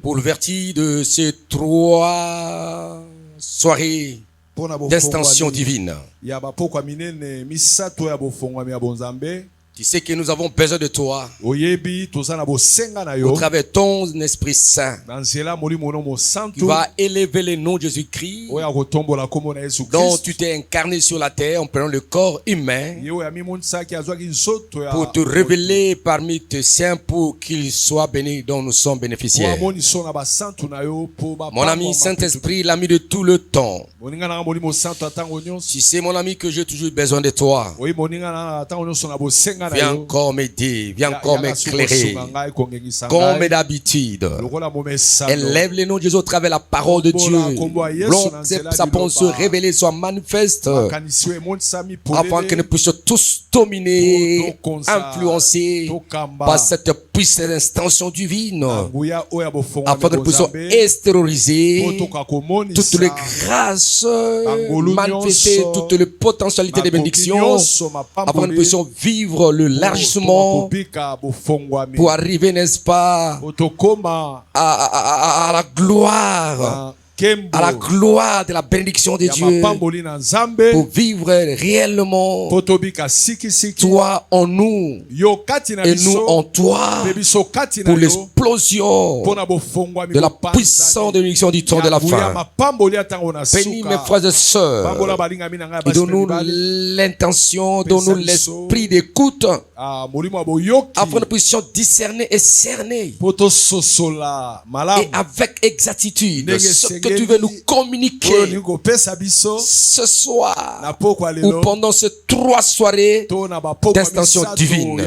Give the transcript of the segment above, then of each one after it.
Pour le vertige de ces 3 soirées d'extension divine. Tu sais que nous avons besoin de toi au travers de ton Esprit Saint. Tu vas élever le nom de Jésus-Christ dont tu t'es incarné sur la terre en prenant le corps humain pour te révéler parmi tes saints pour qu'ils soient bénis dont nous sommes bénéficiaires. Mon ami Saint-Esprit, l'ami de tout le temps. Si c'est mon ami que j'ai toujours besoin de toi, viens encore m'aider, viens encore m'éclairer. Comme d'habitude, élève le nom de Jésus au travers de la parole de Dieu. Sa pensée révélée soit manifeste afin que nous puissions tous dominer, influencés par cette puissante extension divine, afin que nous puissions extérioriser toutes les grâces manifester toutes les potentialités des bénédictions, afin que nous puissions vivre l'élargissement pour arriver, n'est-ce pas, à la gloire. À la gloire de la bénédiction de Dieu, pour vivre réellement toi en nous et nous en toi, pour l'explosion de la puissante bénédiction du temps de la fin. Bénis mes frères et sœurs et donne-nous l'intention, donne-nous l'esprit d'écoute afin que nous puissions discerner et cerner et avec exactitude ce que tu veux nous communiquer ce soir ou pendant ces 3 soirées d'extension divine.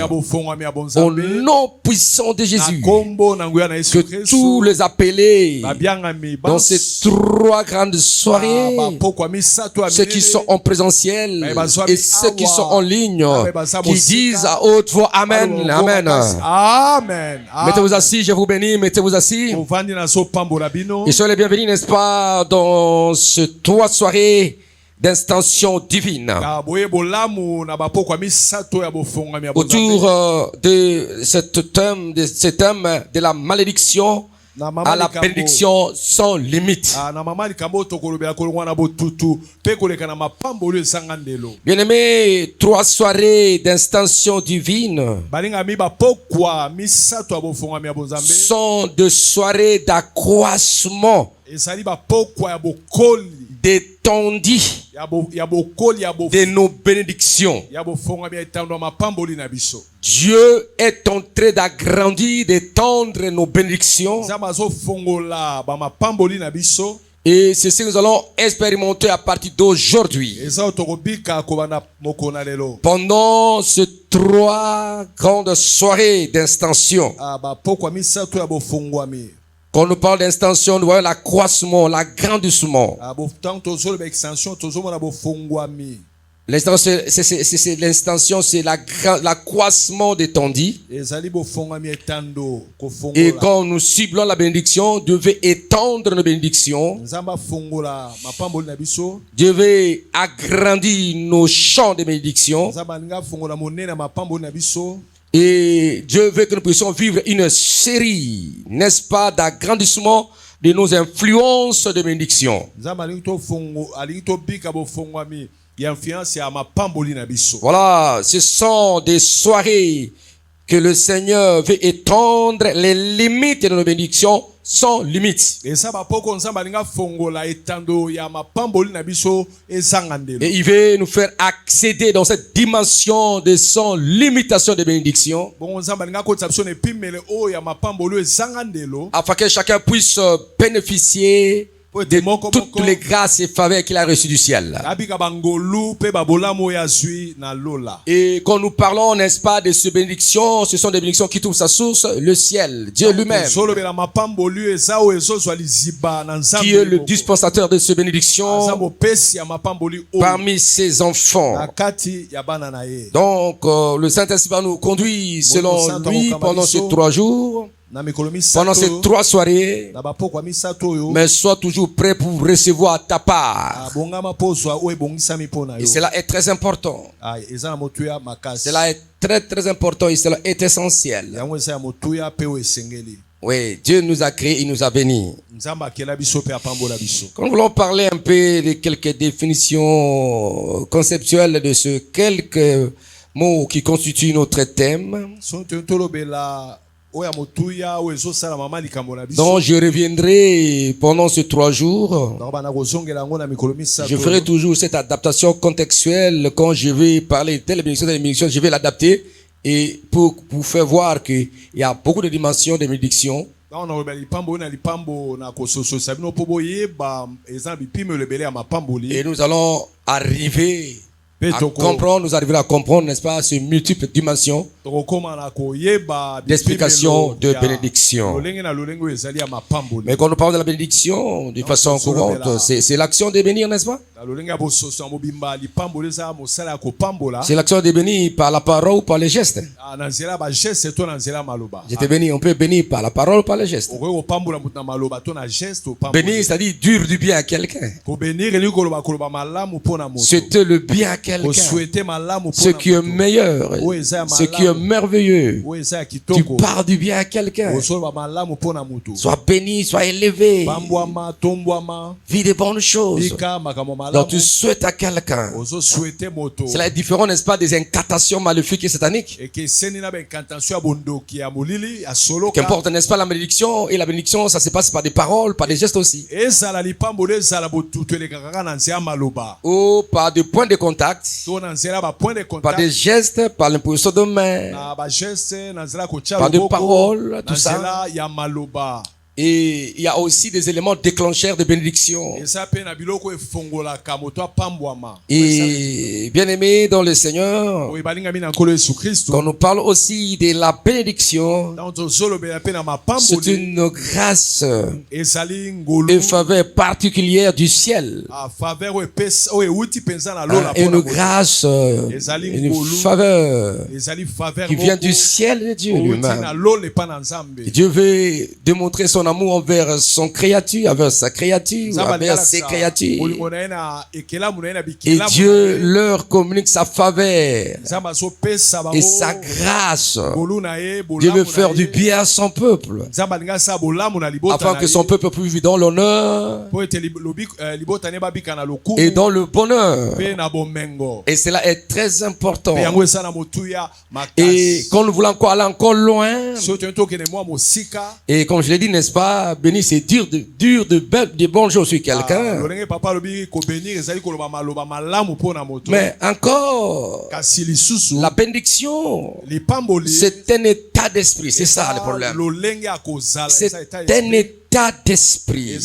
Au nom puissant de Jésus, que tous les appelés dans ces 3 grandes soirées, ceux qui sont en présentiel et ceux qui sont en ligne, qui disent à haute voix Amen, Amen. Amen. Mettez-vous assis, je vous bénis, mettez-vous assis. Et soyez les bienvenus, n'est-ce pas, dans ce 3 soirées d'extension divine. Autour de ce thème de la malédiction à la bénédiction sans limite. Bien-aimés, 3 soirées d'extension divine sont de soirées d'accroissement, d'étendue de nos bénédictions. Dieu est en train d'agrandir, d'étendre nos bénédictions. Et c'est ce que nous allons expérimenter à partir d'aujourd'hui. Pendant ces 3 grandes soirées d'extension. Quand nous parlons d'extension, nous voyons l'accroissement, l'agrandissement. L'extension, c'est l'accroissement d'étendue. Et quand nous ciblons la bénédiction, Dieu veut étendre nos bénédictions. Dieu veut agrandir nos champs de bénédiction. Et Dieu veut que nous puissions vivre une série, n'est-ce pas, d'agrandissement de nos influences de bénédiction. Voilà, ce sont des soirées que le Seigneur veut étendre les limites de nos bénédictions sans limite. Et il veut nous faire accéder dans cette dimension de sans limitation de bénédiction, afin que chacun puisse bénéficier de toutes les grâces et faveurs qu'il a reçues du ciel. Et quand nous parlons, n'est-ce pas, de ces bénédictions, ce sont des bénédictions qui trouvent sa source, le ciel, Dieu lui-même, qui est le dispensateur de ces bénédictions parmi ses enfants. Donc, le Saint-Esprit va nous conduire selon lui pendant ces 3 jours. Pendant ces 3 soirées, mais sois toujours prêt pour recevoir ta part. Et cela est très important. Cela est très très important et cela est essentiel. Oui, Dieu nous a créés, il nous a bénis. Quand nous voulons parler un peu de quelques définitions conceptuelles de ce quelques mots qui constituent notre thème, donc je reviendrai pendant ces 3 jours. Je ferai toujours cette adaptation contextuelle quand je vais parler de telle bénédiction, je vais l'adapter et pour faire voir qu'il y a beaucoup de dimensions de bénédiction. Et nous allons arriver à comprendre, nous arriverons à comprendre, n'est-ce pas, ces multiples dimensions d'explication de bénédiction. Mais quand nous parlons de la bénédiction de façon courante, c'est l'action de bénir, n'est-ce pas? C'est l'action de bénir par la parole ou par les gestes. J'étais béni, on peut bénir par la parole ou par les gestes. Bénir, c'est-à-dire dire du bien à quelqu'un. C'était le bien à quelqu'un. Ce qui est meilleur, ce qui est merveilleux. Tu parles du bien à quelqu'un. Sois béni, sois élevé. Vis des bonnes choses. Donc tu souhaites à quelqu'un. Cela est différent, n'est-ce pas, des incantations maléfiques et sataniques. Qu'importe, n'est-ce pas, la bénédiction. Et la bénédiction, ça se passe par des paroles, par des gestes aussi. Ou par des points de contact. Par des gestes, par l'imposition de main, par des paroles, tout ça. Et il y a aussi des éléments déclencheurs de bénédiction. Et bien aimé dans le Seigneur, quand on parle aussi de la bénédiction, c'est une grâce, une faveur particulière du ciel. Une grâce, une faveur qui vient du ciel de Dieu lui-même. Dieu veut démontrer son amour envers son créature, envers sa créature, envers ses créatures. Et Dieu leur communique sa faveur et sa grâce. Dieu veut faire du bien à son peuple, afin que son peuple puisse vivre dans l'honneur et dans le bonheur. Et cela est très important. Et quand nous voulons aller encore loin, et comme je l'ai dit, n'est-ce pas, béni, c'est dire de bonnes choses sur quelqu'un. Mais encore, la bénédiction, c'est un état d'esprit. C'est ça le problème. C'est un état d'esprit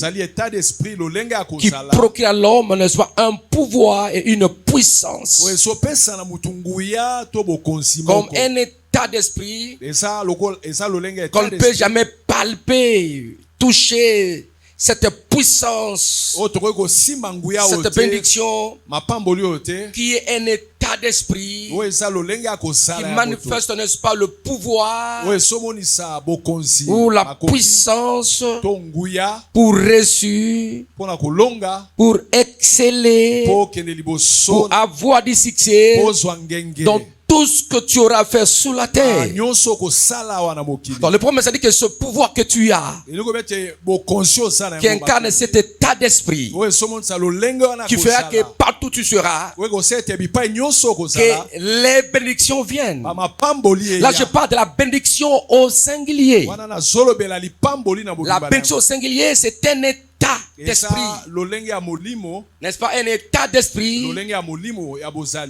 qui procure à l'homme, n'est-ce pas, un pouvoir et une puissance. Comme un état d'esprit qu'on ne peut jamais palper, toucher cette puissance, cette bénédiction qui est un état d'esprit qui manifeste, n'est-ce pas, le pouvoir ou la puissance pour réussir, pour exceller, pour avoir du succès dans tout ce que tu auras fait sur la terre. Dans le premier, ça dit que ce pouvoir que tu as, qui incarne cet état d'esprit, qui fera que partout tu seras, que les bénédictions viennent. Là, je parle de la bénédiction au singulier. La bénédiction au singulier, c'est un état d'esprit, n'est-ce pas, un état d'esprit,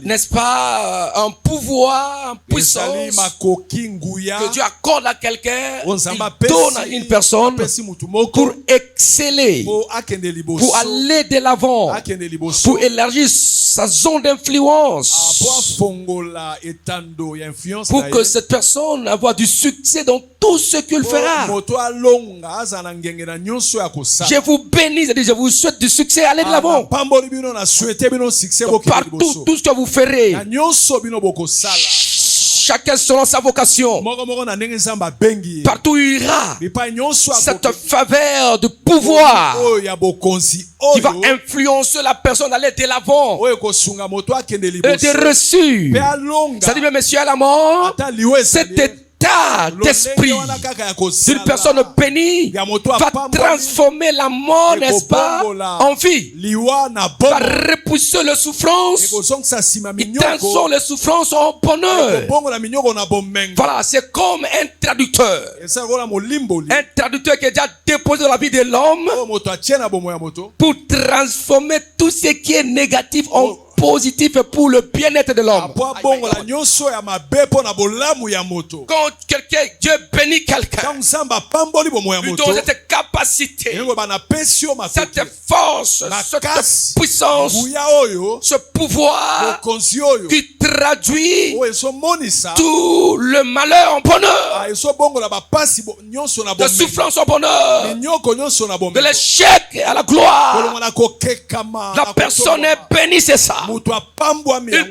n'est-ce pas, un pouvoir, une puissance que Dieu accorde à quelqu'un, il donne à une personne pour exceller, pour aller de l'avant, pour élargir sa zone d'influence, pour que cette personne ait du succès dans tout ce qu'il fera. Je vous bénis, je vous souhaite du succès, allez de l'avant. Partout, tout ce que vous ferez, chacun selon sa vocation. Partout où il ira, cette faveur de pouvoir qui va influencer la personne d'aller de l'avant et de reçu. Ça dit, mais monsieur à la mort, cet état d'esprit d'une personne bénie va transformer la mort, n'est-ce pas, en vie, va repousser les souffrances, il transforme les souffrances en bonheur. Voilà, c'est comme un traducteur qui est déjà déposé dans la vie de l'homme pour transformer tout ce qui est négatif en positif pour le bien-être de l'homme. Quand Dieu bénit quelqu'un, lui donne cette capacité, cette force, cette puissance, ce pouvoir qui traduit tout le malheur en bonheur, de souffrance en bonheur, de l'échec à la gloire. La personne est bénie, c'est ça. Une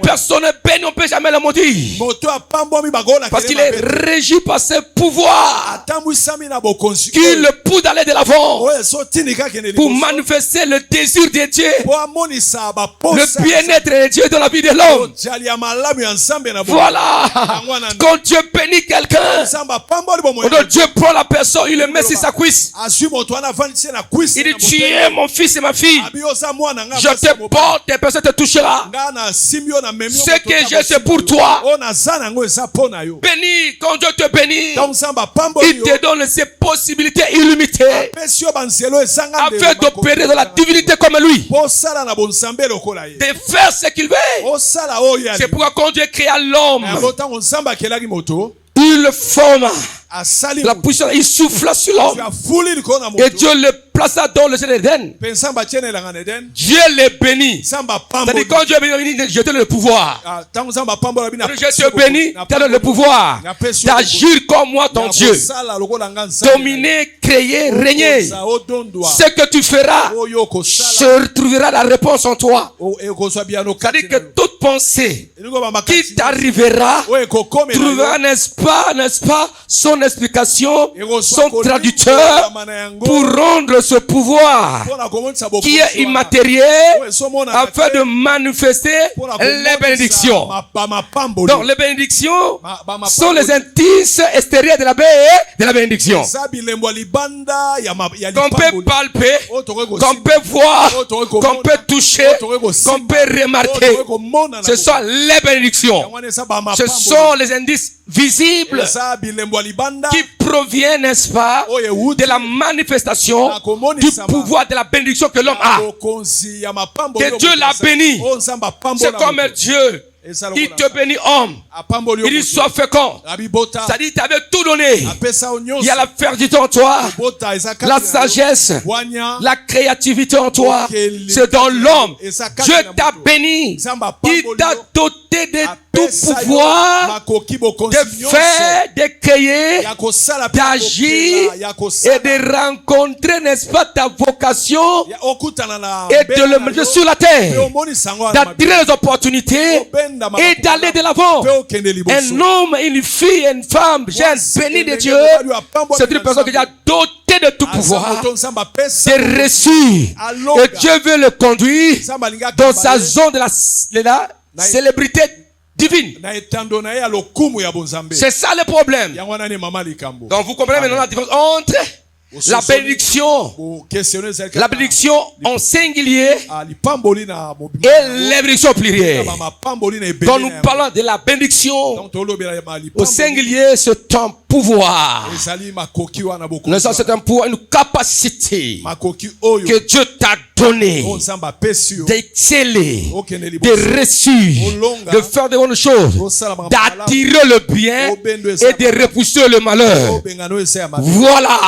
personne bénie, on ne peut jamais le maudire. Parce qu'il est régi par ses pouvoirs qui le poussent d'aller de l'avant pour manifester le désir de Dieu, le bien-être de Dieu dans la vie de l'homme. Voilà. Quand Dieu bénit quelqu'un, quand Dieu prend la personne, il le met sur sa cuisse. Il dit, tu es mon fils et ma fille. Je te porte et personne ne te touchera. Ce que j'ai, c'est pour toi. Béni, quand Dieu te bénit, il te donne ses possibilités illimitées afin d'opérer dans la divinité comme lui, de faire ce qu'il veut. C'est pourquoi quand Dieu créa l'homme, il le forma. La puissance, il souffla sur l'homme et Dieu le plaça dans le jardin d'Éden. Dieu le bénit. C'est-à-dire quand Dieu bénit, je te donne le pouvoir. Je te bénis, je te donne le pouvoir d'agir comme moi ton Dieu. Dominer, créer, régner. Ce que tu feras, se retrouvera la réponse en toi. C'est-à-dire que toute pensée qui t'arrivera trouvera, n'est-ce pas, son explication, son traducteur pour rendre ce pouvoir qui est immatériel afin de manifester les bénédictions. Donc les bénédictions sont les indices extérieurs de la bénédiction. Qu'on peut palper, qu'on peut voir, qu'on peut toucher, qu'on peut remarquer. Ce sont les bénédictions. Ce sont les indices visibles qui proviennent, n'est-ce pas, de la manifestation du pouvoir de la bénédiction que l'homme a. Que Dieu l'a béni. C'est comme Dieu. Il te bénit, homme. Il dit, sois fécond. Ça dit, tu avais tout donné. Il y a la fertilité en toi, la sagesse, la créativité en toi. C'est dans l'homme. Dieu t'a béni. Il t'a doté de tout pouvoir de faire, de créer, d'agir et de rencontrer, n'est-ce pas, ta vocation et de le mettre sur la terre, d'attirer les opportunités et d'aller de l'avant. Un homme, une fille, une femme, jeune, béni de Dieu, c'est une personne qui a doté de tout pouvoir, de reçu. Et Dieu veut le conduire dans sa zone de la célébrité divine. C'est ça le problème. Donc vous comprenez maintenant la différence entre la bénédiction en singulier et les bénédictions plurielles. Quand nous parlons de la bénédiction au singulier, c'est un pouvoir. C'est un pouvoir, une capacité que Dieu t'a donné d'exceller, de réussir, de faire de bonnes choses, d'attirer le bien et de repousser le malheur. Voilà.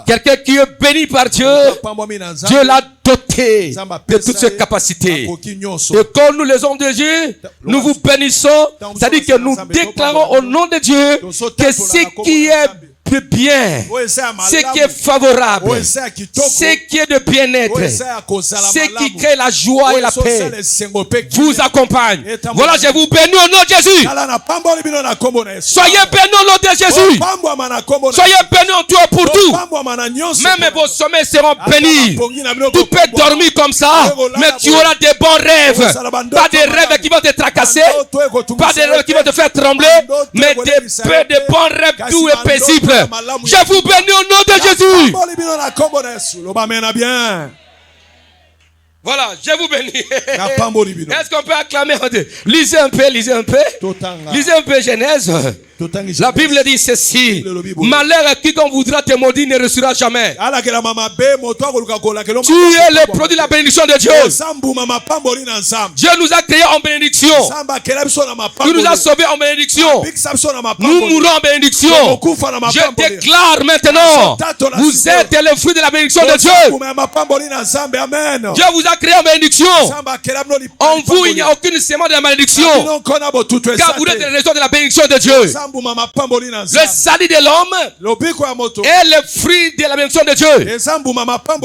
Quelqu'un qui est béni par Dieu, Dieu l'a doté de toutes ces capacités. Et quand nous, les hommes de Dieu, nous vous bénissons, c'est-à-dire que nous déclarons au nom de Dieu que ce qui est de bien, ce qui est favorable, ce qui est de bien-être, ce qui crée la joie et la paix, vous accompagne. Voilà, je vous bénis au nom de Jésus. Soyez bénis au nom de Jésus. Soyez bénis en tout et pour tout. Même vos sommeils seront bénis. Tu peux dormir comme ça, mais tu auras des bons rêves. Pas des rêves qui vont te tracasser, pas des rêves qui vont te faire trembler, mais des bons rêves doux et paisibles. Je vous bénis au nom de Jésus. Voilà, je vous bénis. Est-ce qu'on peut acclamer? Lisez un peu. Lisez un peu Genèse. La Bible dit ceci: malheur à quiconque voudra te maudire ne reçoit jamais. Tu es le produit de la bénédiction de Dieu. Dieu nous a créés en bénédiction. Il nous a sauvés en bénédiction. Nous mourrons en bénédiction. Je déclare maintenant, vous êtes le fruit de la bénédiction de Dieu. Dieu vous a créé en bénédiction. En vous, il n'y a aucune sémence de la malédiction, car vous êtes le résultat de la bénédiction de Dieu. Le salut de l'homme est le fruit de la bénédiction de Dieu.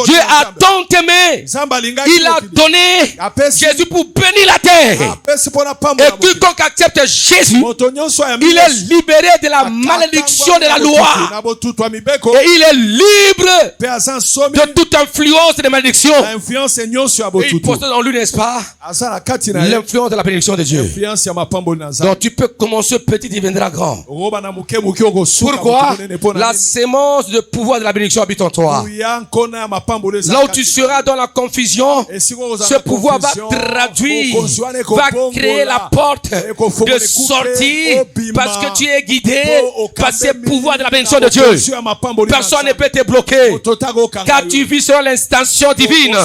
Dieu a tant aimé, il a donné Jésus pour bénir la terre. Et quiconque accepte Jésus, il est libéré de la malédiction de la loi. Et il est libre de toute influence de malédiction. Et il possède en lui, n'est-ce pas, l'influence de la bénédiction de Dieu. Donc tu peux commencer petit, il deviendra grand. Pourquoi? La sémence de pouvoir de la bénédiction habite en toi. Là où tu seras dans la confusion, ce pouvoir va traduire, va créer la porte de sortie, parce que tu es guidé par ce pouvoir de la bénédiction de Dieu. Personne ne peut te bloquer, car tu vis sur l'intention divine.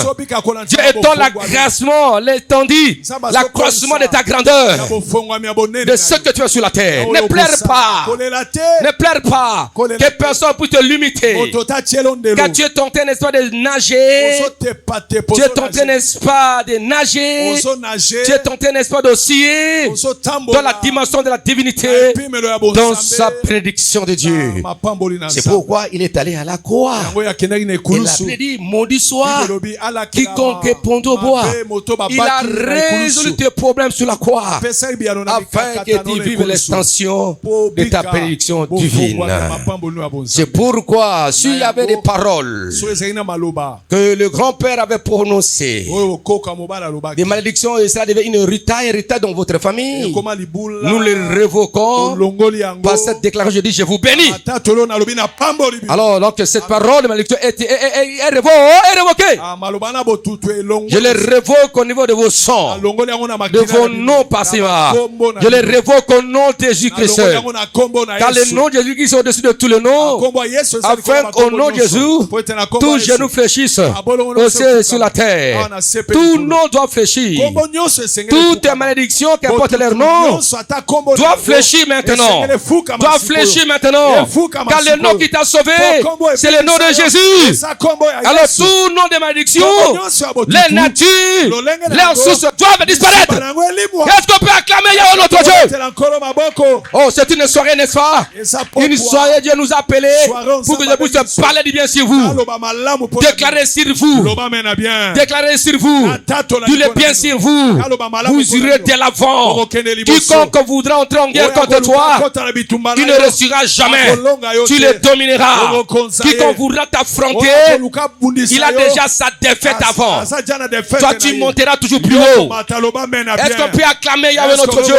Dieu étend l'agracement, l'étendue, l'accroissement de ta grandeur, de ce que tu as sur la terre. Ne pleure pas. Ne pleure pas. Que personne puisse te limiter. Car tu es tenté, n'est-ce pas, de nager. Tu es tenté, n'est-ce pas, de nager. Tu es tenté, n'est-ce pas, d'osciller dans la dimension de la divinité, dans sa prédiction de Dieu. C'est pourquoi il est allé à la croix. Il a dit, maudit soit quiconque répond au bois. Il a résolu tes problèmes sur la croix, afin que tu vives l'extension de ta bénédiction divine. C'est pourquoi s'il y avait des paroles que le grand-père avait prononcées, des malédictions, et cela devait une ritaille dans votre famille, nous les révoquons par cette déclaration. Je dis, je vous bénis. Alors, donc, cette parole de malédiction est révoquée. Je les révoque au niveau de vos sangs, de vos noms passivement. Je les révoque au nom de Jésus-Christ. Car le nom de Jésus-Christ est au-dessus de tous les noms, afin qu'au nom de Jésus, tous genoux fléchissent au ciel et sur la terre. Tout nom doit fléchir. Toute malédiction qui apporte leur nom doit fléchir maintenant. Doit fléchir maintenant. Car le nom qui t'a sauvé, c'est le nom de Jésus. Alors tout nom de malédiction, les natures, leurs sources doivent disparaître. Est-ce qu'on peut acclamer Yahweh notre Dieu? Oh, c'est une soirée, n'est-ce pas? Une soirée, Dieu nous a appelés pour que je puisse parler du bien sur vous, déclarer sur vous, déclarer sur vous, du le bien sur vous. Vous irez de l'avant. Quiconque voudra entrer en guerre contre toi, tu ne réussiras jamais. Tu le domineras. Quiconque voudra t'affronter, il a déjà sa défaite avant. Toi, tu monteras toujours plus haut. Est-ce qu'on peut acclamer Yahweh notre Dieu?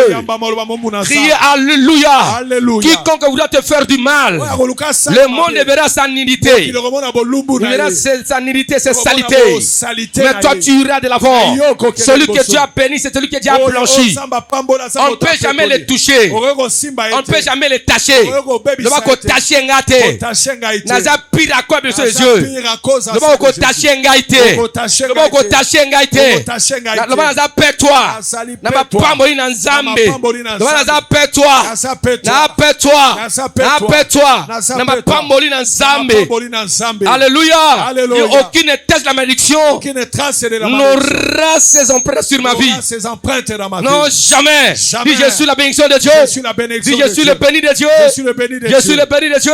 Criez Alléluia. Quiconque voudra te faire du mal, le monde verra sa nudité. Il verra sa nudité, ses salités. Mais toi, tu iras de l'avant. Celui que Dieu a béni, c'est celui que Dieu a blanchi. On ne peut jamais les toucher. On ne peut jamais les tâcher. Ne va pas tâcher ngate. Naza pira quoi bien sûr les yeux. Ne va pas tâcher ngate. Ne va pas tâcher ngate. Ne va pas perdre toi. Ne va pas mourir dans Zambé. Ne va pas perdre toi. Alléluia. Aucune trace de la malédiction n'aura ses empreintes sur ma vie. Non, jamais. Dis, je suis la bénédiction de Dieu. Dis, je suis le béni de Dieu. Je suis le béni de Dieu.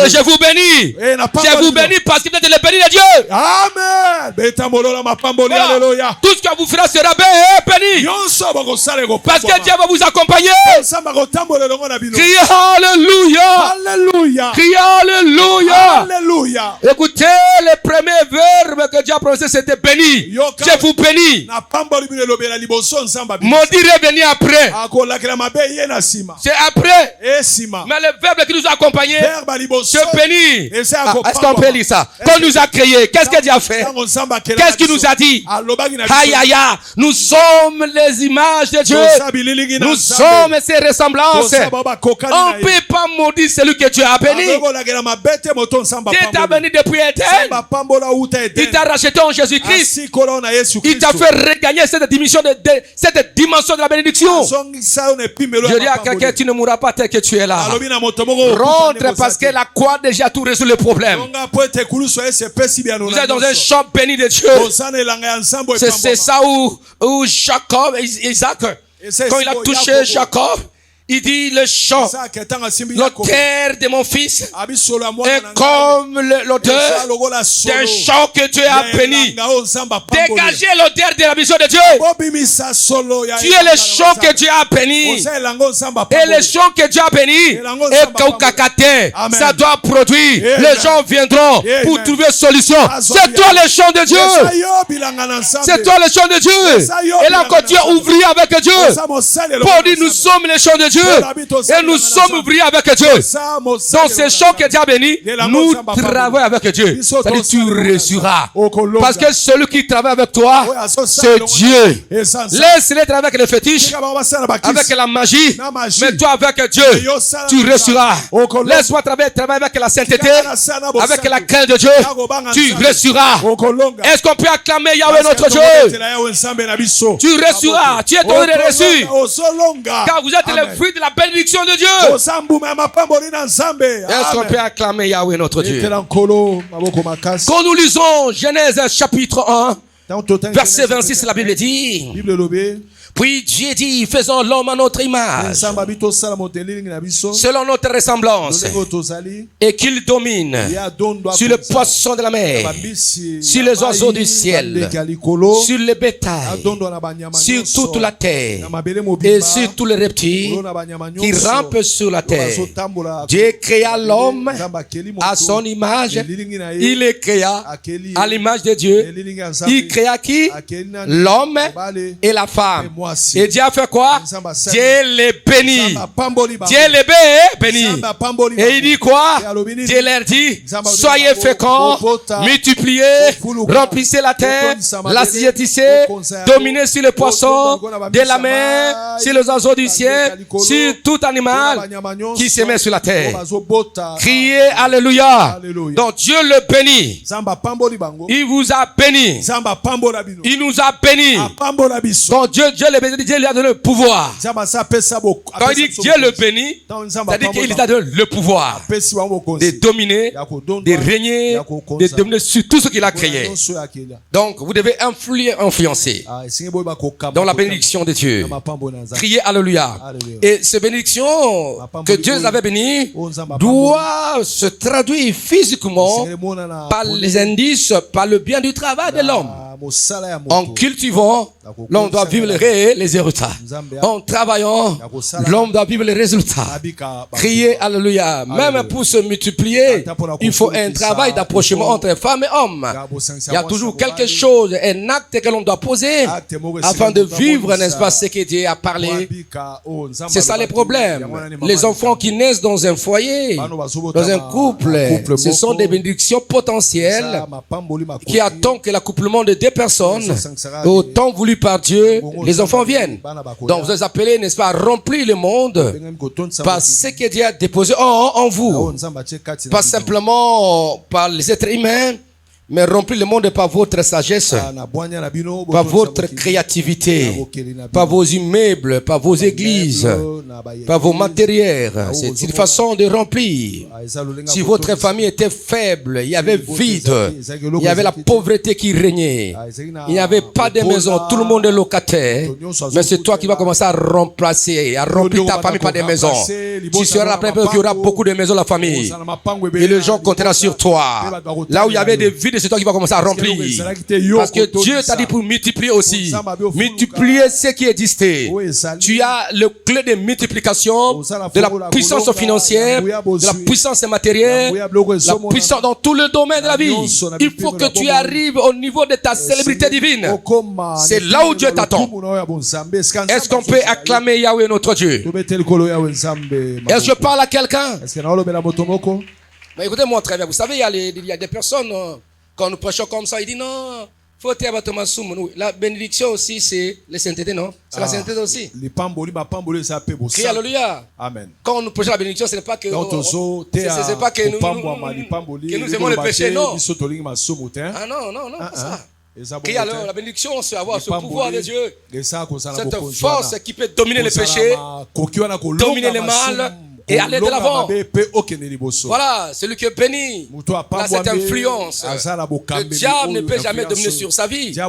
Et je vous bénis. Je vous bénis parce que vous êtes le béni de Dieu. Amen. Tout ce que vous ferez sera béni. Parce que Dieu va vous accompagner. Criez Alléluia. Alléluia. Criez Alléluia. Alléluia. Écoutez, le premier verbe que Dieu a prononcé, c'était béni. Je vous bénis. Maudit revenir après. C'est après. Mais le verbe qui nous a accompagnés, je bénis. Est-ce qu'on peut lire ça? Qu'on nous a créés. Qu'est-ce que Dieu a fait? Qu'est-ce qu'il nous a dit? Aïe aïe aïe. Nous sommes les images de Dieu. Nous sommes ses ressemblances. On ne peut pas maudire celui que Dieu a béni. Dieu t'a béni depuis éternel. Il t'a racheté en Jésus-Christ. Il t'a fait regagner cette dimension de la bénédiction. Je dis à quelqu'un, tu ne mourras pas tel que tu es là. Rentre parce que la croix déjà tout résout le problème. Vous êtes dans un champ béni de Dieu. C'est ça où Jacob, Isaac, quand il a touché Jacob, il dit le champ, l'odeur de mon fils est comme l'odeur d'un champ que Dieu a béni. Dégagez l'odeur de la vision de Dieu. Tu es le champ que Dieu a béni. Et le champ que Dieu a béni est Kaukakate. Ça doit produire. Les gens viendront pour trouver solution. C'est toi le champ de Dieu. C'est toi le champ de Dieu. Et là, quand Dieu ouvrit avec Dieu, pour dire nous sommes les champs de Dieu. Et nous sommes ouvriers avec Dieu. Dans ces champs que Dieu a bénis, nous travaillons avec Dieu. C'est-à-dire tu réussiras. Parce que celui qui travaille avec toi, c'est Dieu. Laisse-les travailler avec les fétiches, avec la magie. Mais toi avec Dieu, tu réussiras. Laisse-moi travailler avec la sainteté, avec la crainte de Dieu. Tu réussiras. Est-ce qu'on peut acclamer Yahweh notre Dieu? Tu réussiras. Tu es ton reçu. Car vous êtes le fruit de la bénédiction de Dieu. Est-ce qu'on peut acclamer Yahweh notre Dieu? Quand nous lisons Genèse chapitre 1, verset 26, la Bible dit: puis Dieu dit, faisons l'homme à notre image, selon notre ressemblance, et qu'il domine sur le poisson de la mer, sur les oiseaux du ciel, sur le bétail, sur toute la terre, et sur tous les reptiles qui rampent sur la terre. Dieu créa l'homme à son image. Il les créa à l'image de Dieu. Il créa qui? L'homme et la femme. Et Dieu a fait quoi? Dieu les bénit. Dieu les bénit. Et il dit quoi? Dieu leur dit, soyez féconds, multipliez, remplissez la terre, l'assiétissez, dominez sur les poissons de la mer, sur les oiseaux du ciel, sur tout animal qui se met sur la terre. Criez Alléluia. Donc Dieu le bénit. Il vous a béni. Il nous a béni. Donc Dieu le bénit. Dieu lui a donné le pouvoir. Quand il dit Dieu le bénit, c'est-à-dire qu'il lui a donné le pouvoir de dominer, de régner, de dominer sur tout ce qu'il a créé. Donc vous devez influencer dans la bénédiction de Dieu. Criez Alléluia. Et ces bénédictions que Dieu avait bénies doivent se traduire physiquement par les indices, par le bien du travail de l'homme. En cultivant, l'homme doit vivre les résultats. En travaillant, l'homme doit vivre les résultats. Criez Alléluia. Même pour se multiplier, il faut un travail d'approchement entre femmes et hommes. Il y a toujours quelque chose, un acte que l'on doit poser afin de vivre, n'est-ce pas, ce que Dieu a parlé. C'est ça le problème. Les enfants qui naissent dans un foyer, dans un couple, ce sont des bénédictions potentielles qui attendent que l'accouplement de deux personnes, au temps voulu par Dieu, les enfants viennent. Donc vous êtes appelés, n'est-ce pas, à remplir le monde par ce que Dieu a déposé en vous. Pas simplement par les êtres humains, Mais remplir le monde par votre sagesse, par votre créativité, par vos immeubles, par vos églises, par vos matériels. C'est une façon de remplir. Si votre famille était faible, il y avait vide, il y avait la pauvreté qui régnait, il n'y avait pas de maison, tout le monde est locataire, mais c'est toi qui vas commencer à remplacer, à remplir ta famille par des maisons. Tu seras la première personne qui aura beaucoup de maisons, la famille. Et les gens compteront sur toi. Là où il y avait des vides, c'est toi qui vas commencer à remplir. Parce que Dieu t'a dit pour multiplier aussi. Multiplier ce qui existait. Tu as le clé de multiplication, de la puissance financière, de la puissance matérielle, la puissance dans tout le domaine de la vie. Il faut que tu arrives au niveau de ta célébrité divine. C'est là où Dieu t'attend. Est-ce qu'on peut acclamer Yahweh notre Dieu? Est-ce que je parle à quelqu'un? Mais écoutez-moi très bien. Vous savez, il y a des personnes, quand nous prêchons comme ça, ils disent non, faut la bénédiction aussi, c'est la sainteté, non? C'est la sainteté aussi. Crie alléluia. Amen. Quand nous prêchons la bénédiction, ce n'est pas que c'est pas que nous aimons le péché, non. Ah non, non, non, ça. Crie alors, la bénédiction, c'est avoir ce pouvoir de Dieu. Cette force qui peut dominer le péché, dominer le mal, et aller de l'avant. Voilà, celui qui est béni, il a cette influence. Le diable ne peut jamais dominer sur sa vie.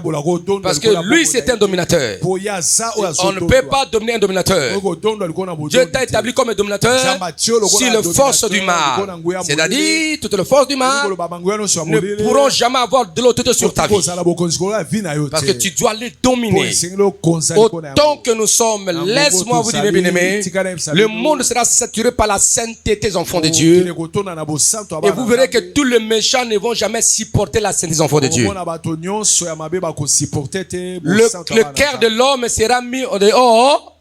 Parce que lui, c'est un dominateur. On ne peut pas dominer un dominateur. Dieu t'a établi comme un dominateur sur les forces du mal. C'est-à-dire, toutes les forces du mal ne pourront jamais avoir de l'autorité sur ta vie. Parce que tu dois les dominer. Autant que nous sommes, laisse-moi vous dire, bien-aimés, le monde sera saturé par la sainteté des enfants de Dieu. Et vous verrez que tous les méchants ne vont jamais supporter la sainteté des enfants de Dieu. Le cœur de l'homme sera mis en dehors.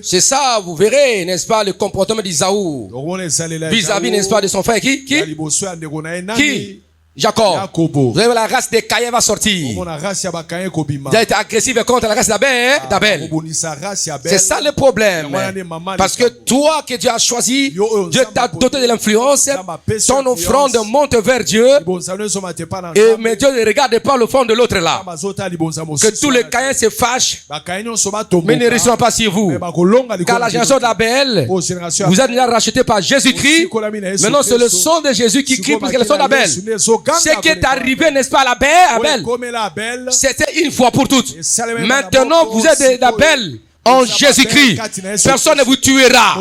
C'est ça, vous verrez, n'est-ce pas, le comportement d'Isaou vis-à-vis, n'est-ce pas, de son frère qui Jacob. Vous avez la race des Caïens va sortir. Il a été agressif contre la race d'Abel. C'est ça le problème. Parce que toi que Dieu a choisi, Dieu t'a doté de l'influence. Ton offrande monte vers Dieu. Mais Dieu ne regarde pas le fond de l'autre là. Que tous les Caïens se fâchent, mais ne resteront pas sur vous. Car la génération d'Abel, vous êtes déjà racheté par Jésus-Christ. Maintenant c'est le sang de Jésus qui crie plus que le sang d'Abel. Ce qui est arrivé, n'est-ce pas, à Abel, c'était une fois pour toutes. Maintenant, vous êtes d'Abel en Jésus-Christ. Personne ne vous tuera.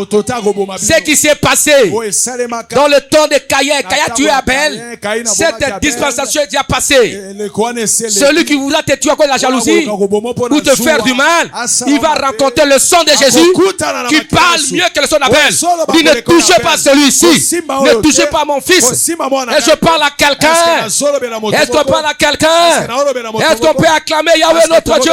Ce qui s'est passé dans le temps de Caïn, Caïn a tué Abel. Cette dispensation est déjà passée. Celui qui voudra te tuer à cause de la jalousie ou te faire du mal, il va rencontrer le sang de Jésus qui parle mieux que le sang d'Abel. Il ne touchez pas celui-ci. Ne touchez pas mon fils. Est-ce que je parle à quelqu'un? Est-ce qu'on parle à quelqu'un? Est-ce qu'on peut acclamer Yahweh notre Dieu?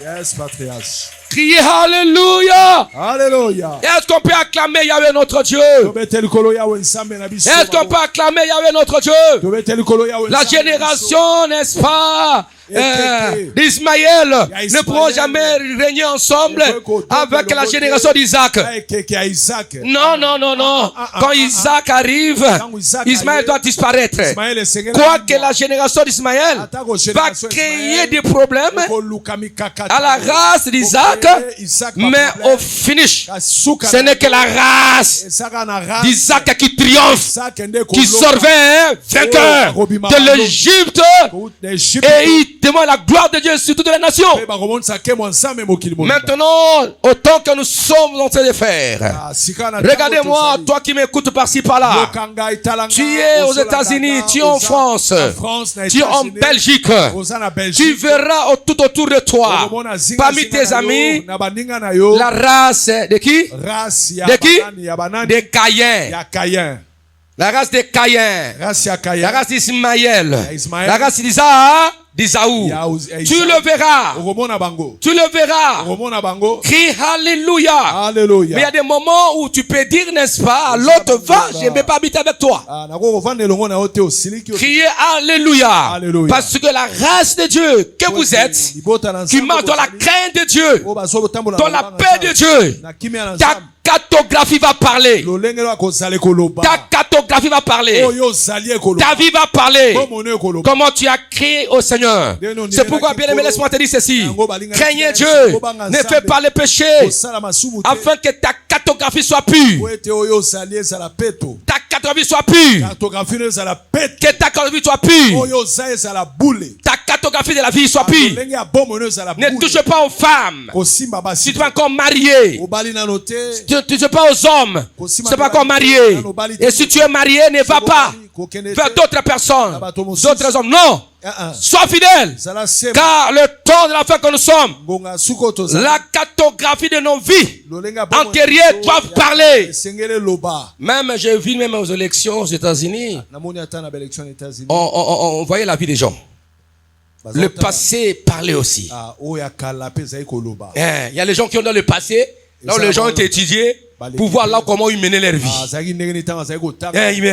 Yes, patriarche. Criez Alléluia. Alléluia. Est-ce qu'on peut acclamer Yahweh notre Dieu? Est-ce qu'on peut acclamer Yahweh notre Dieu? La génération, n'est-ce pas, d'Ismaël ne pourront jamais régner ensemble avec la génération d'Isaac. Non, non, non, non. Quand Isaac arrive, Ismaël doit disparaître. Quoique la génération d'Ismaël va créer des problèmes à la race d'Isaac, mais au finish, ce n'est que la race d'Isaac qui triomphe, qui survient vainqueur de l'Égypte, et il demande la gloire de Dieu sur toutes les nations. Maintenant, autant que nous sommes en train de faire, regardez-moi, toi qui m'écoutes par-ci par-là, tu es aux États-Unis, tu es en France, tu es en Belgique, tu verras tout autour de toi, parmi tes amis, la race de qui? De qui? Des Caïens. La race des Caïens. La race d'Ismaël. La race d'Isaou. Tu le verras. Tu le verras. Crie Alléluia. Mais il y a des moments où tu peux dire, n'est-ce pas, l'autre va, je ne vais pas habiter avec toi. Criez Alléluia. Parce que la race de Dieu que vous êtes, qui marche dans la crainte de Dieu, dans la paix de Dieu, ta cartographie va parler. Ta cartographie cartographie va parler. Ta vie va parler. Comment tu as crié au Seigneur. C'est pourquoi, bien aimé, laisse-moi te dire ceci. Craignez Dieu. Ne fais pas les péchés. Afin que ta cartographie soit pure. Ta cartographie soit pure. Que ta cartographie soit pure. Ta cartographie de la vie soit pure. Ne touche pas aux femmes. Si tu es encore marié. Tu ne touches pas aux hommes. Si tu n'es pas encore marié. Et si tu es marié, ne va pas vers d'autres personnes, d'autres hommes. Non. Sois fidèle. Car le temps de la fin que nous sommes, la cartographie de nos vies antérieures doivent parler. Même, j'ai vu même aux élections aux États-Unis, on voyait la vie des gens. Le passé parlait aussi. Il y a les gens qui ont dans le passé, là où les gens ont été étudiés, pour voir là comment ils menaient leur vie. Ils menaient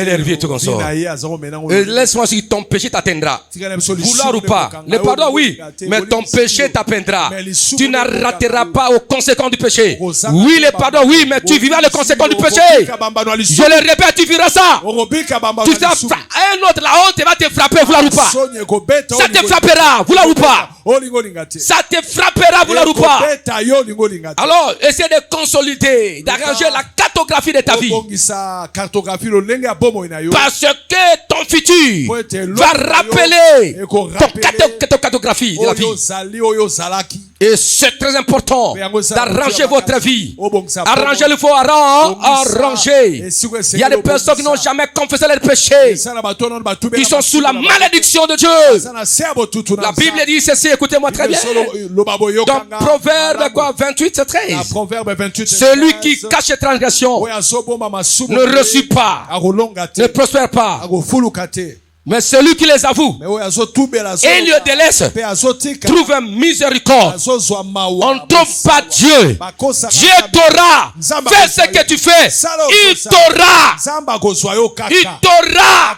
leur vie et tout comme ça. Laisse-moi dire, ton péché t'atteindra. Vouloir ou pas. Le pardon, oui. Mais ton péché t'atteindra. Tu ne rateras pas aux conséquences du péché. Oui, le pardon, oui, mais tu vivras les conséquences du péché. Je le répète, tu vivras ça. Un autre, la honte va te frapper, vouloir ou pas. Ça te frappera, vouloir ou pas. Ça te frappera, vouloir ou pas. Alors, essaie de consolider, d'arranger la cartographie de ta vie. Parce que ton futur va rappeler ton cartographie de la vie. Et c'est très important d'arranger votre vie. Arranger le faux arranger. Il y a des personnes qui n'ont jamais confessé leurs péchés. Ils sont sous la malédiction de Dieu. La Bible dit ceci, écoutez-moi très bien. Dans Proverbe 28, 13. Celui qui cache les transgressions ne reçoit pas, ne prospère pas. Mais celui qui les avoue et le délaisse trouve un miséricorde. On ne trouve pas Dieu. Dieu t'aura. Fais ce que tu fais. Il t'aura. Il t'aura.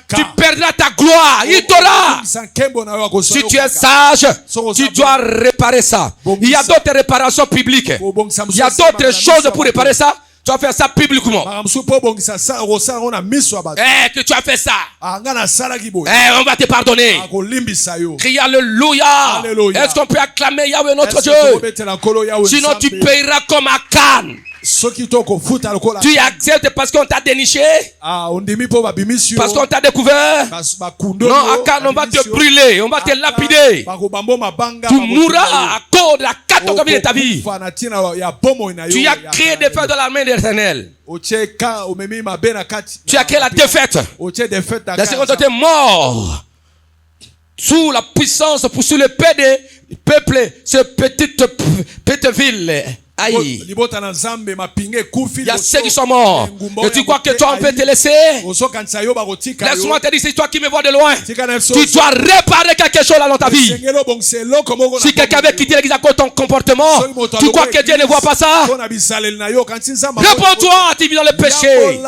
Tu perdras ta gloire. Il t'aura. Si tu es sage, tu dois réparer ça. Il y a d'autres réparations publiques. Il y a d'autres choses pour réparer ça. Tu as fait ça publiquement. Que tu as fait ça. On va te pardonner. Crie Alléluia. Est-ce qu'on peut acclamer Yahweh notre Dieu? Sinon tu payeras comme à Cannes. Tu acceptes parce qu'on t'a déniché? Parce qu'on t'a découvert? Non, à Cannes, on va te brûler, on va te lapider. Tu mourras à cause de la cartographie de ta vie. Tu as créé des feux de la main de l'Éternel. Tu as créé la défaite. La seconde était mort. Sous la puissance, sous le paix des peuples, cette petite ville. Aïe. Il y a ceux qui sont morts. Et tu crois que toi on peut te laisser? Laisse-moi te dire, c'est toi qui me vois de loin. Tu dois réparer quelque chose dans ta vie. Si quelqu'un avait quitté l'église à cause de ton comportement, tu crois que Dieu ne voit pas ça? Réponds-toi, tu vis dans le péché.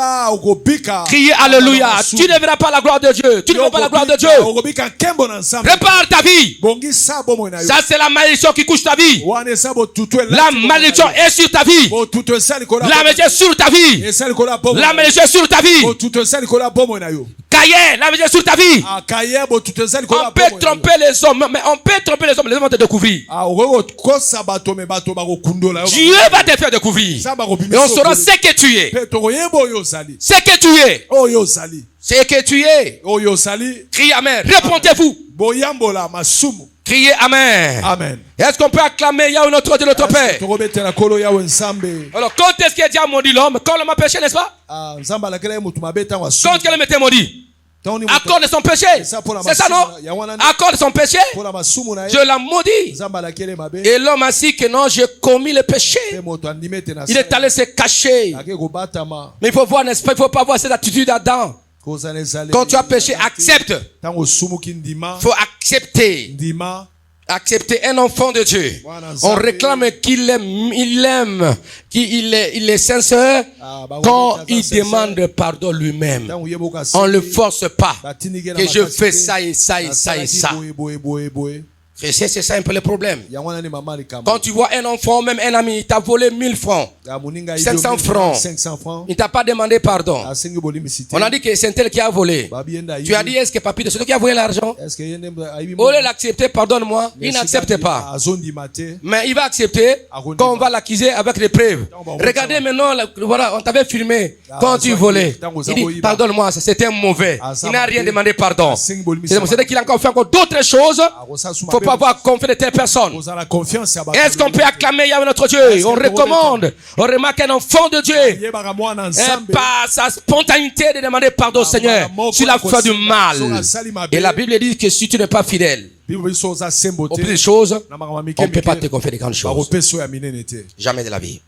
Criez Alléluia. Tu ne verras pas la gloire de Dieu. Tu ne verras pas la gloire de Dieu. Répare ta vie. Ça c'est la malédiction qui couche ta vie. La malédiction est sur ta vie. La malédiction est sur ta vie. La malédiction est sur ta vie. Cahier, la malédiction est sur ta vie. On peut tromper les hommes, mais on peut tromper les hommes. Les hommes vont te découvrir. Dieu va te faire découvrir. Et on saura ce que tu es. Ce que tu es. Ce que tu es. Criez Amen. Répondez-vous. Criez Amen. Amen. Est-ce qu'on peut acclamer Yahweh notre Dieu, notre Père? Alors, quand est-ce que Dieu a maudit l'homme? Quand l'homme a péché, n'est-ce pas? Quand l'homme était maudit? À cause de son péché. C'est ça, non? À cause de son péché, Dieu l'a maudit. Et l'homme a dit que non, j'ai commis le péché. Il est allé se cacher. Mais il faut voir, n'est-ce pas? Il ne faut pas voir cette attitude d'Adam. Quand tu as péché, accepte. Il faut accepter. Accepter un enfant de Dieu. On réclame qu'il aime, qu'il est sincère quand il demande pardon lui-même. On ne le force pas que je fais ça et ça et ça et ça. C'est ça un peu le problème. Quand tu vois un enfant, même un ami, il t'a volé 1000 francs, 500 francs, il ne t'a pas demandé pardon. On a dit que c'est un tel qui a volé. Tu as dit, est-ce que papy, c'est toi qui a volé l'argent? Au lieu d'accepter, pardonne-moi, il n'accepte pas. Mais il va accepter quand on va l'accuser avec des preuves. Regardez maintenant, voilà, on t'avait filmé quand tu volais. Il dit, pardonne-moi, c'était mauvais. Il n'a rien demandé pardon. C'est qu'il a encore fait encore d'autres choses. Il ne faut pas avoir confiance de telle personne. Est-ce qu'on peut acclamer Yahweh notre Dieu? On recommande, on remarque un enfant de Dieu par sa spontanéité de demander pardon au Seigneur s'il a fait du mal. Et la Bible dit que si tu n'es pas fidèle aux petites choses, on ne peut pas te confier des grandes choses. Jamais de la vie.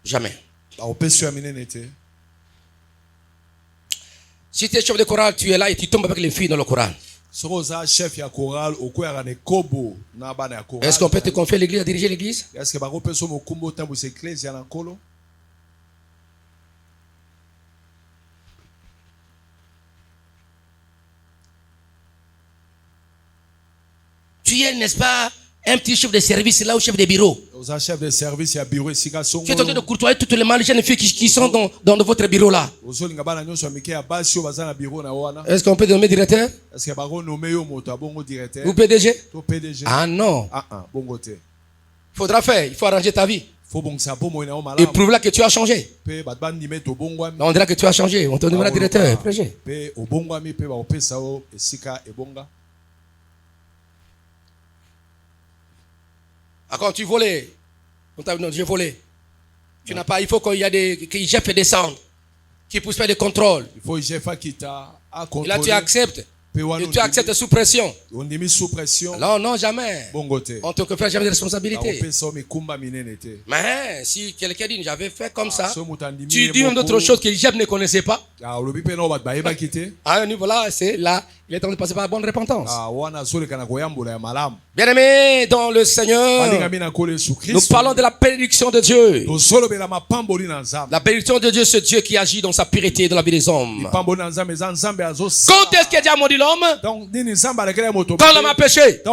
Jamais. Si tu es chef de chorale, tu es là et tu tombes avec les filles dans le chorale. Est-ce qu'on peut te confier l'église, à diriger l'église? Tu es, n'est-ce pas, un petit chef de service là, ou chef de bureau. Tu es en train de courtoyer toutes les mal jeunes filles qui sont dans votre bureau là. Est-ce qu'on peut nommer directeur? Ou PDG? Ah non. Il faudra faire, il faut arranger ta vie. Et prouve là que tu as changé. On dira que tu as changé. On te nommera directeur. Quand tu volais, non, j'ai volé. Tu n'as pas, il faut qu'il y ait des Jeff descendent, qui puissent faire des contrôles. Il faut et là tu acceptes. Et tu acceptes sous pression. Alors non, jamais. On te confie jamais de responsabilité. Mais si quelqu'un dit j'avais fait comme ça, tu dis même d'autres choses que Jeff ne connaissait pas. Ah, voilà, c'est là. Il est en train de passer par la bonne repentance. Bien-aimés dans le Seigneur, nous parlons de la bénédiction de Dieu. La bénédiction de Dieu, c'est Dieu qui agit dans sa pureté dans la vie des hommes. Quand est-ce que Dieu a maudit l'homme? Quand l'homme a péché.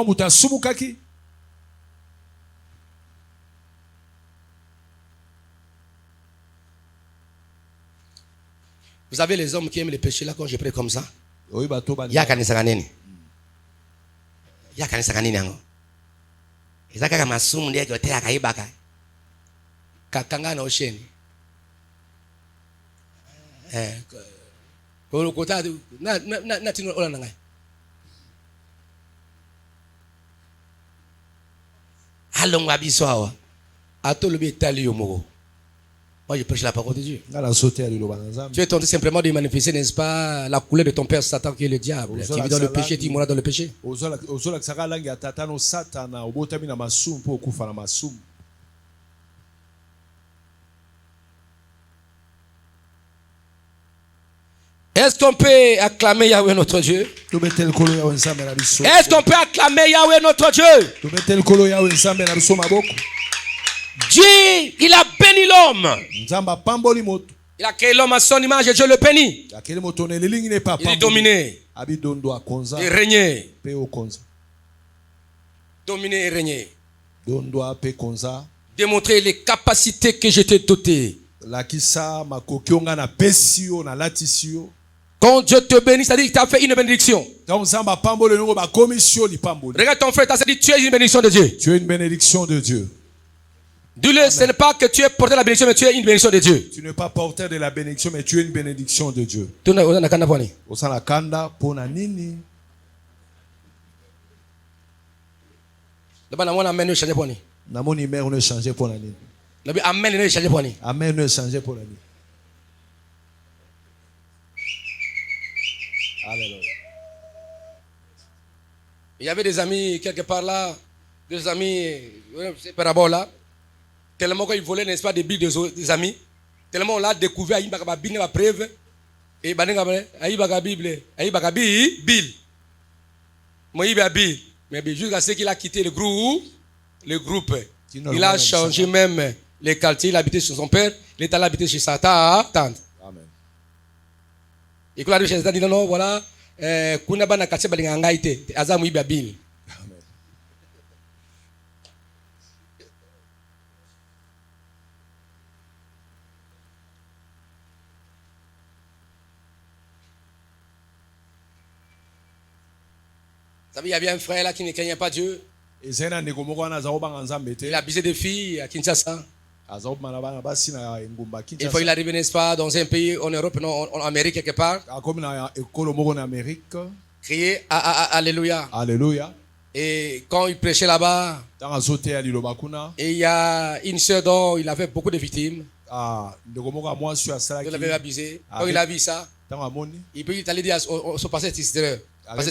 Vous avez les hommes qui aiment les péchés là quand je prie comme ça. Ya kanisa kanini? Ya kanisa kanini yango? Izaka kama masumu ndiye yote akaibaka. Kakanga na osheni. Ko kota na tino ola ngai. Alongwa biso awa. Atolobi tali yo moko. Moi, je prêche la parole de Dieu. Tu es tenté simplement de manifester, n'est-ce pas, la couleur de ton père Satan qui est le diable, qui vit dans le péché, qui mourra dans le péché. Est-ce qu'on peut acclamer Yahweh notre Dieu? Est-ce qu'on peut acclamer Yahweh notre Dieu? Dieu, il a béni l'homme. Il a créé l'homme à son image et Dieu le bénit. Il est dominé. Et régner. Dominer et régner. Démontrer les capacités que je t'ai dotées. Quand Dieu te bénit, c'est-à-dire qu'il t'a fait une bénédiction. Regarde ton frère, c'est-à-dire tu es une bénédiction de Dieu. Tu es une bénédiction de Dieu. Dis-le, ce n'est pas que tu es porteur de la bénédiction, mais tu es une bénédiction de Dieu. Tu n'es pas porteur de la bénédiction, mais tu es une bénédiction de Dieu. Amen ne change pour ni. Amen ne change pour ni. Alléluia. Il y avait des amis quelque part là, des amis, c'est par rapport là. Tellement qu'ils volaient, n'est-ce pas, des billes des amis. Tellement on l'a découvert, il y a une preuve. Et il y a une Bible. Il y a une Bible. Moi, il y a une Bible. Mais jusqu'à ce qu'il a quitté le groupe. Il a changé même les quartiers. Il habitait chez son père. Il est allé habiter chez sa tante. Amen. Et que la richesse dit non, voilà, kuna bana kache balinga ngaite, azamu ibabili. Vous savez, il y avait un frère là qui ne craignait pas Dieu. Il a abusé des filles à Kinshasa. Une fois il est arrivé, n'est-ce pas, dans un pays en Europe, non, en Amérique quelque part. Crier Alléluia. Alléluia. Et quand il prêchait là-bas, et il y a une sœur dont il avait beaucoup de victimes. Il l'avait abusé. Quand il a vu ça, il peut aller dire au pasteur titulaire. Il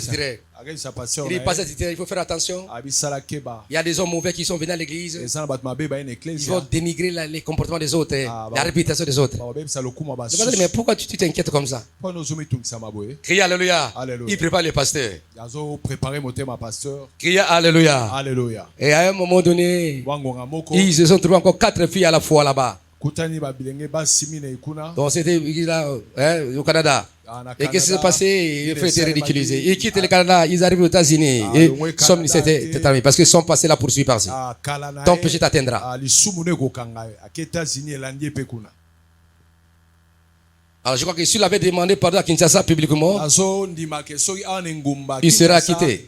faut faire attention. Il y a des hommes mauvais qui sont venus à l'église. Ils vont dénigrer les comportements des autres, la réputation des autres. Mais pourquoi tu t'inquiètes comme ça? Criez Alléluia. Il prépare le pasteur. Criez Alléluia. Et à un moment donné, ils se sont trouvés encore 4 filles à la fois là-bas. Donc c'était là, au Canada. Et qu'est-ce qui s'est passé? Il a été ridiculisé. Ils quittent le Canada, ils arrivent aux États-Unis. Et c'était terminé parce qu'ils sont passés là poursuivis par-ci. Ton péché t'atteindra. Alors je crois que s'il avait demandé pardon à Kinshasa publiquement, il sera acquitté.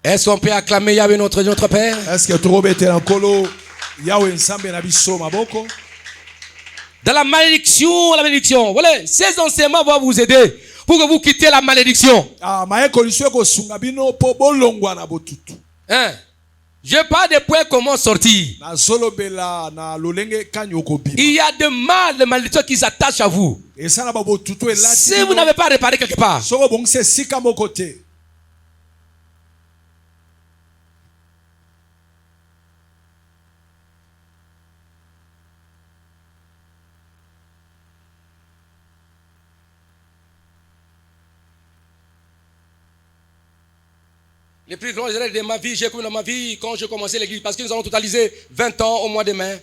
Est-ce qu'on peut acclamer Yahweh notre Père? Est-ce que tu peux en colo Yahweh Nzambe na biso maboko? Dans la malédiction, voilà, ces enseignements vont vous aider pour que vous quittez la malédiction. Hein? Je parle des points comment sortir. Il y a de mal, de malédiction qui s'attachent à vous. Si vous n'avez pas réparé quelque part, les plus grands erreurs de ma vie, j'ai commis dans ma vie quand j'ai commencé l'église, parce que nous allons totaliser 20 ans au mois de mai.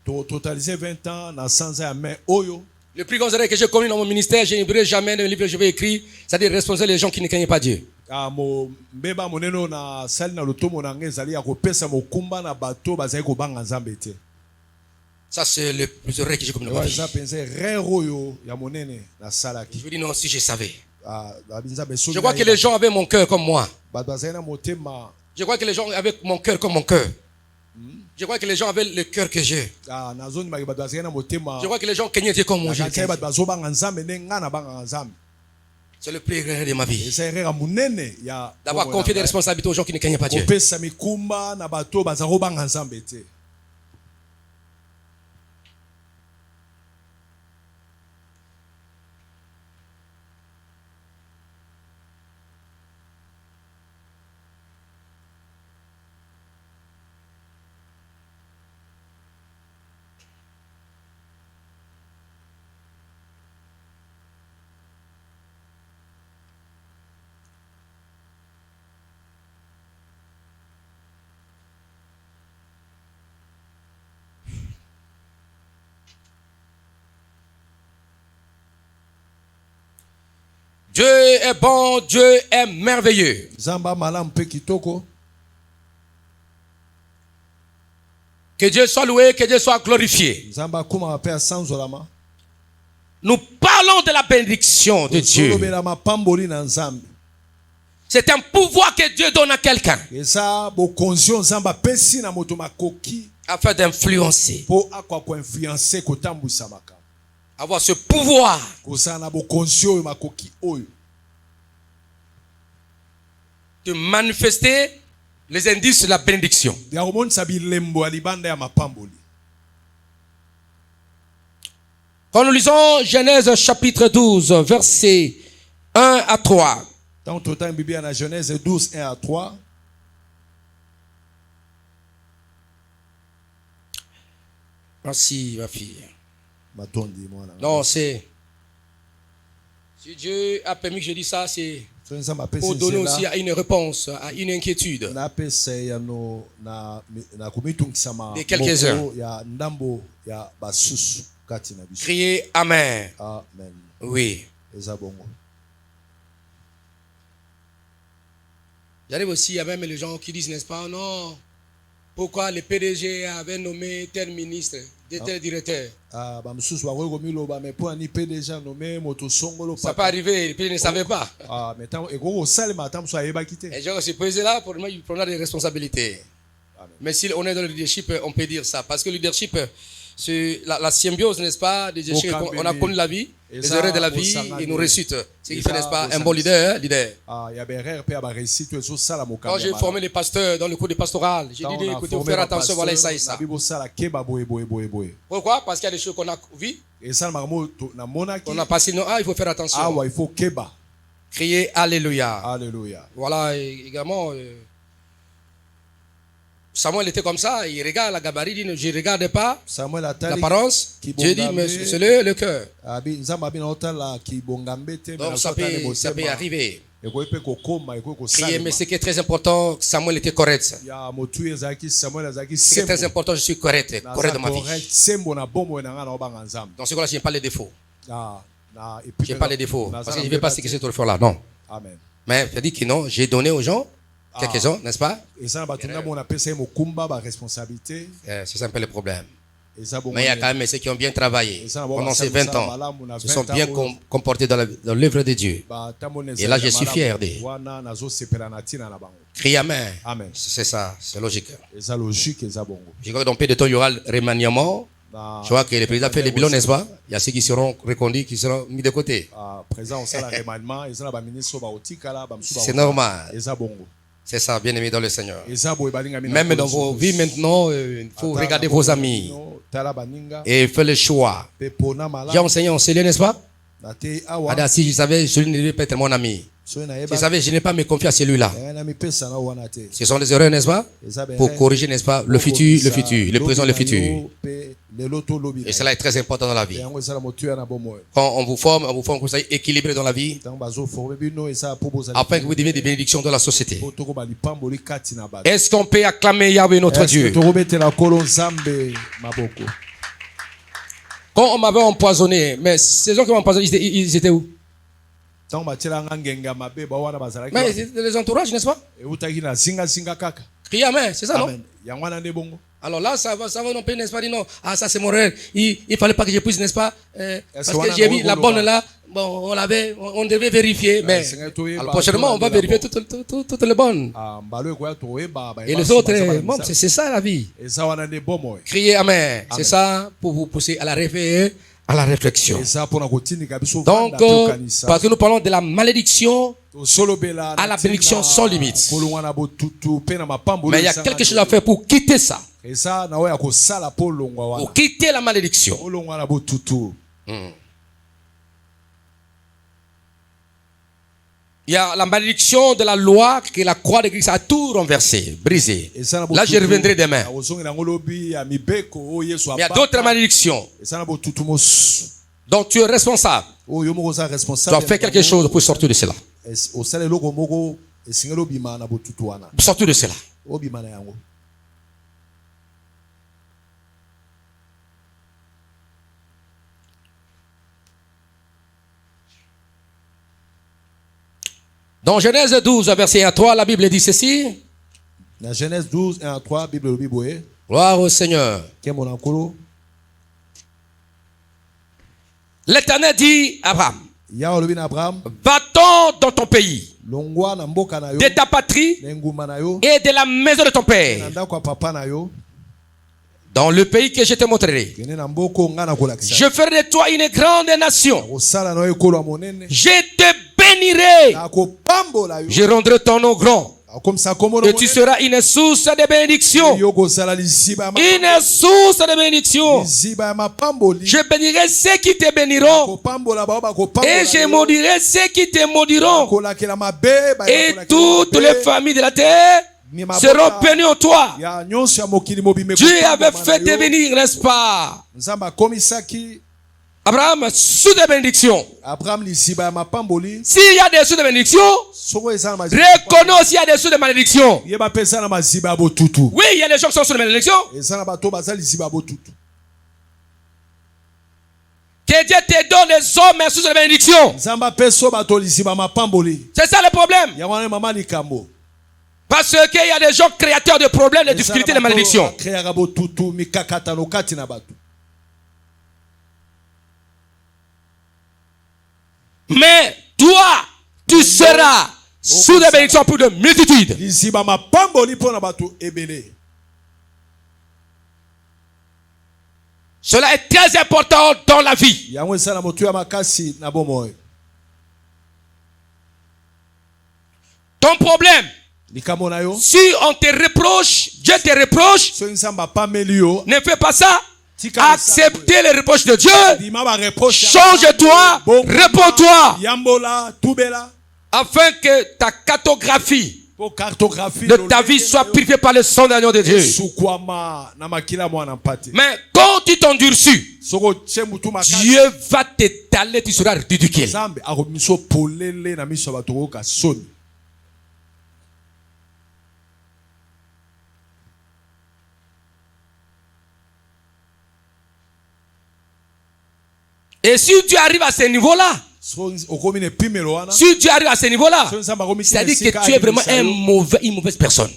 Totaliser 20 ans dans 100 ans mai oyo. Le plus grand erreur que j'ai commis dans mon ministère, je n'oublierai jamais d'un livre que je vais écrire, c'est-à-dire responsabiliser les gens qui ne craignent pas Dieu. Ça c'est le plus erreur que j'ai commis dans ma vie. Je vous dis non, si je savais. Je crois que les gens avaient mon cœur comme moi. Je crois que les gens avaient mon cœur comme mon cœur. Je crois que les gens avaient le cœur que j'ai. Je crois que les gens craignaient Dieu comme moi. C'est le plus grand de ma vie. D'avoir confié des responsabilités aux gens qui ne craignaient pas Dieu. Dieu est bon, Dieu est merveilleux. Que Dieu soit loué, que Dieu soit glorifié. Nous parlons de la bénédiction de Dieu. C'est un pouvoir que Dieu donne à quelqu'un afin d'influencer. Avoir ce pouvoir de manifester les indices de la bénédiction. Quand nous lisons Genèse chapitre 12, versets 1 à 3. Genèse 12, 1 à 3. Merci, ma fille. Non, c'est... Si Dieu a permis que je dise ça, c'est pour donner aussi une réponse à une inquiétude de quelques-uns. Criez Amen. Amen. Oui. J'arrive aussi à même les gens qui disent, n'est-ce pas, non, pourquoi le PDG avait nommé tel ministre, tel directeur. Ça peut arriver, le PDG ne savait pas. Et je suis posé là pour moi, il prendra des responsabilités. Mais si on est dans le leadership, on peut dire ça. Parce que le leadership, c'est la symbiose, n'est-ce pas, des échecs. On a connu la vie, les erreurs de la vie, et nous réussite. C'est qui fait, n'est-ce pas, un bon leader. Quand j'ai formé les pasteurs dans le cours de pastoral, j'ai dit, écoutez, il faut faire attention, voilà ça et ça. Pourquoi? Parce qu'il y a des choses qu'on a vues. On a passé, non, il faut faire attention. Crier Alléluia. Alléluia. Voilà, également... Samuel était comme ça, il regarde la gabarit, il dit, je ne regarde pas l'apparence. Dieu dit, mais c'est le cœur. Donc ça peut arriver. Crier, mais ce qui est très important, Samuel était correct. Ce qui est très important, je suis correct dans ma vie. Dans ce cas-là, je n'ai pas les défauts. Je n'ai pas les défauts. Parce que je ne vais pas ce que c'est autre là, non. Mais je dis que non, j'ai donné aux gens quelques-uns, n'est-ce pas? C'est ça un peu le problème. Mais il y a quand même ceux qui ont bien travaillé pendant ces 20 ans, se sont bien comportés dans l'œuvre de Dieu. Et là, je suis fier d'eux. Crie Amen. C'est ça, c'est logique. Je crois que dans peu de temps, il y aura le remaniement. Je vois que le président fait les bilans, n'est-ce pas? Il y a ceux qui seront reconduits, qui seront mis de côté. C'est normal. C'est ça, bien aimé dans le Seigneur. Même dans vos vies maintenant, il faut regarder vos amis et faire le choix. J'ai enseigné en Célé, n'est-ce pas? Si je savais, je ne devais pas être mon ami. Je savais, je n'ai pas me confier à celui-là. Ce sont des erreurs, n'est-ce pas? Pour corriger, n'est-ce pas? Le futur, le présent, le futur. Et cela est très important dans la vie. Quand on vous forme comme ça, équilibré dans la vie, afin que vous deveniez des bénédictions dans la société. Est-ce qu'on peut acclamer Yahweh notre Dieu? Quand on m'avait empoisonné, mais ces gens qui m'ont empoisonné, ils étaient où? Mais c'est les entourages, n'est-ce pas? Criez Amen, c'est ça, non? Alors là, ça va non pas, n'est-ce pas? Dit non, ça c'est mon rêve. Il fallait pas que je puisse, n'est-ce pas? Parce que j'ai vu la bonne là, bon, on devait vérifier, mais prochainement, on va vérifier toutes les bonnes. Et les autres, c'est ça la vie. Criez Amen. C'est ça pour vous pousser à la réflexion. Donc, parce que nous parlons de la malédiction à la bénédiction sans limite. Mais il y a quelque chose à faire pour quitter ça. Pour quitter la malédiction. Il y a la malédiction de la loi que la croix de Christ a tout renversé, brisé. Là, je reviendrai demain. Mais il y a d'autres malédictions. Donc, tu es responsable. Tu dois faire quelque chose pour sortir de cela. Sortir de cela. Dans Genèse 12, verset 1 à 3, la Bible dit ceci. Dans Genèse 12, 1 à 3, Bible. Gloire au Seigneur. L'Éternel dit à Abraham, va-t'en dans ton pays, de ta patrie et de la maison de ton père, dans le pays que je te montrerai. Je ferai de toi une grande nation. Je te bénirai. Je rendrai ton nom grand. Et tu seras une source de bénédiction. Une source de bénédiction. Je bénirai ceux qui te béniront. Et je maudirai ceux qui te maudiront. Et toutes les familles de la terre seront bénis en toi. Dieu avait fait devenir, n'est-ce pas, Abraham sous des bénédictions. S'il y a des sous de bénédictions, reconnais aussi qu'il y a des sous de malédiction. Oui, il y a des gens qui sont sous de malédiction. Que Dieu te donne des hommes sous de bénédiction. C'est ça le problème. Parce qu'il y a des gens créateurs de problèmes, de difficultés, de malédictions. Mais toi, tu seras sous des bénédictions pour de multitudes. Cela est très important dans la vie. Ton problème, si on te reproche, Dieu te reproche, ne fais pas ça. Acceptez les reproches de Dieu. Change-toi, réponds-toi, afin que ta cartographie de ta vie soit purifiée par le sang de l'agneau de Dieu. Mais quand tu t'endurcis, Dieu va t'étaler, tu seras ridicule. Et si tu arrives à ce niveau-là, c'est-à-dire que tu es vraiment une mauvaise personne.